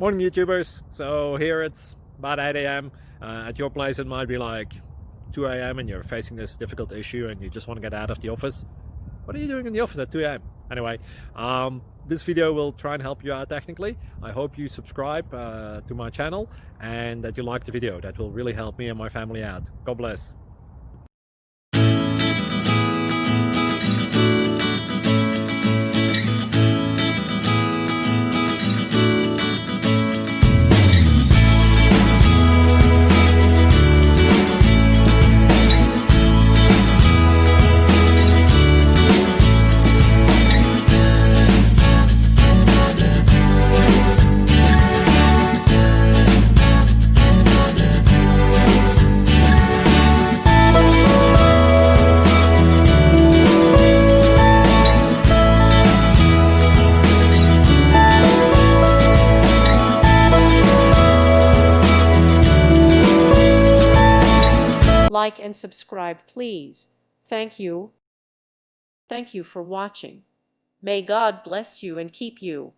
Morning YouTubers. So here it's about 8 a.m. At your place it might be like 2 a.m. and you're facing this difficult issue and you just want to get out of the office. What are you doing in the office at 2 a.m.? Anyway, this video will try and help you out technically. I hope you subscribe to my channel and that you like the video. That will really help me and my family out. God bless. Like and subscribe, please. Thank you. Thank you for watching. May God bless you and keep you.